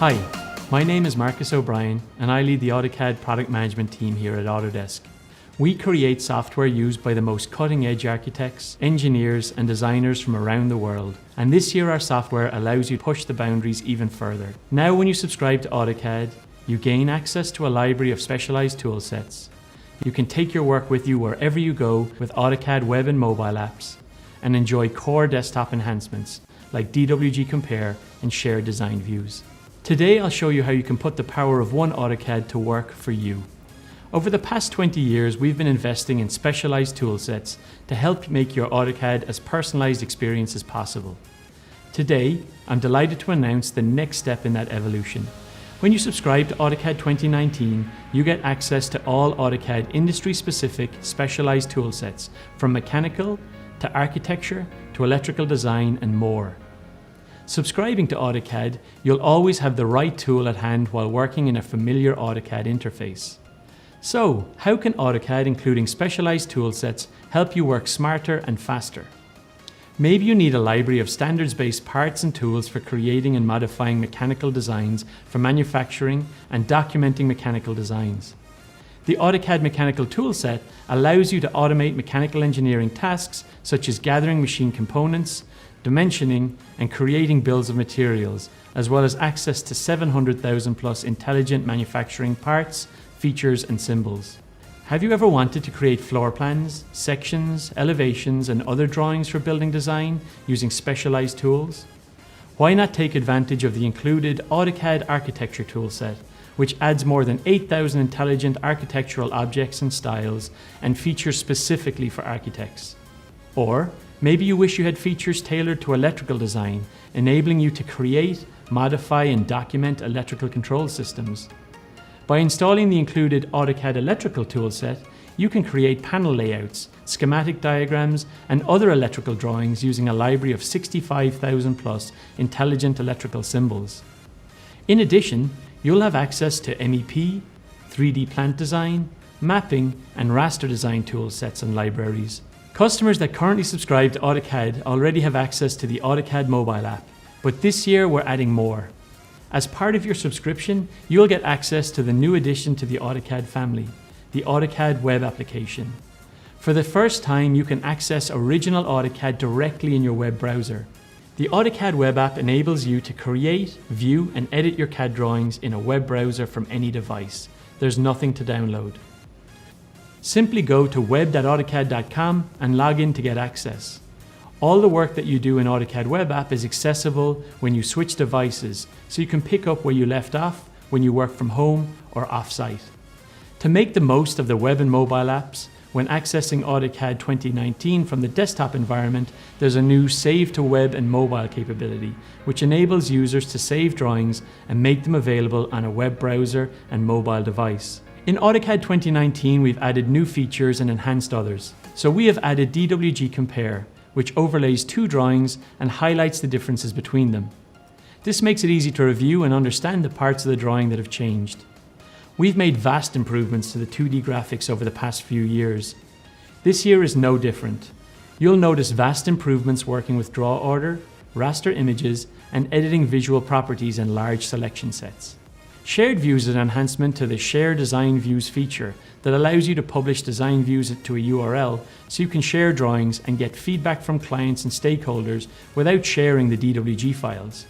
Hi, my name is Marcus O'Brien and I lead the AutoCAD product management team here at Autodesk. We create software used by the most cutting-edge architects, engineers and designers from around the world. And this year our software allows you to push the boundaries even further. Now when you subscribe to AutoCAD, you gain access to a library of specialized toolsets. You can take your work with you wherever you go with AutoCAD web and mobile apps and enjoy core desktop enhancements like DWG Compare and shared design views. Today I'll show you how you can put the power of one AutoCAD to work for you. Over the past 20 years, we've been investing in specialized toolsets to help make your AutoCAD as personalized experience as possible. Today, I'm delighted to announce the next step in that evolution. When you subscribe to AutoCAD 2019, you get access to all AutoCAD industry-specific specialized toolsets, from mechanical to architecture to electrical design and more. Subscribing to AutoCAD, you'll always have the right tool at hand while working in a familiar AutoCAD interface. So, how can AutoCAD, including specialized toolsets, help you work smarter and faster? Maybe you need a library of standards-based parts and tools for creating and modifying mechanical designs for manufacturing and documenting mechanical designs. The AutoCAD Mechanical Toolset allows you to automate mechanical engineering tasks such as gathering machine components, dimensioning, and creating bills of materials, as well as access to 700,000 plus intelligent manufacturing parts, features, and symbols. Have you ever wanted to create floor plans, sections, elevations, and other drawings for building design using specialized tools? Why not take advantage of the included AutoCAD Architecture Toolset, which adds more than 8,000 intelligent architectural objects and styles and features specifically for architects? Or maybe you wish you had features tailored to electrical design, enabling you to create, modify, and document electrical control systems. By installing the included AutoCAD Electrical Toolset, you can create panel layouts, schematic diagrams, and other electrical drawings using a library of 65,000 plus intelligent electrical symbols. In addition, you'll have access to MEP, 3D plant design, mapping, and raster design toolsets and libraries. Customers that currently subscribe to AutoCAD already have access to the AutoCAD mobile app, but this year we're adding more. As part of your subscription, you'll get access to the new addition to the AutoCAD family, the AutoCAD web application. For the first time, you can access original AutoCAD directly in your web browser. The AutoCAD web app enables you to create, view, and edit your CAD drawings in a web browser from any device. There's nothing to download. Simply go to web.autocad.com and log in to get access. All the work that you do in AutoCAD web app is accessible when you switch devices, so you can pick up where you left off when you work from home or off-site. To make the most of the web and mobile apps, when accessing AutoCAD 2019 from the desktop environment, there's a new Save to Web and Mobile capability, which enables users to save drawings and make them available on a web browser and mobile device. In AutoCAD 2019, we've added new features and enhanced others. So we have added DWG Compare, which overlays two drawings and highlights the differences between them. This makes it easy to review and understand the parts of the drawing that have changed. We've made vast improvements to the 2D graphics over the past few years. This year is no different. You'll notice vast improvements working with draw order, raster images, and editing visual properties in large selection sets. Shared Views is an enhancement to the Share Design Views feature that allows you to publish design views to a URL so you can share drawings and get feedback from clients and stakeholders without sharing the DWG files.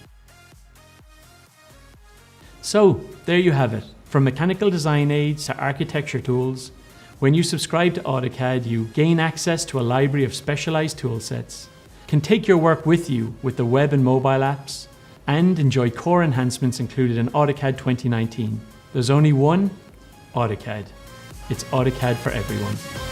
So, there you have it. From mechanical design aids to architecture tools, when you subscribe to AutoCAD, you gain access to a library of specialized toolsets, can take your work with you with the web and mobile apps, and enjoy core enhancements included in AutoCAD 2019. There's only one AutoCAD. It's AutoCAD for everyone.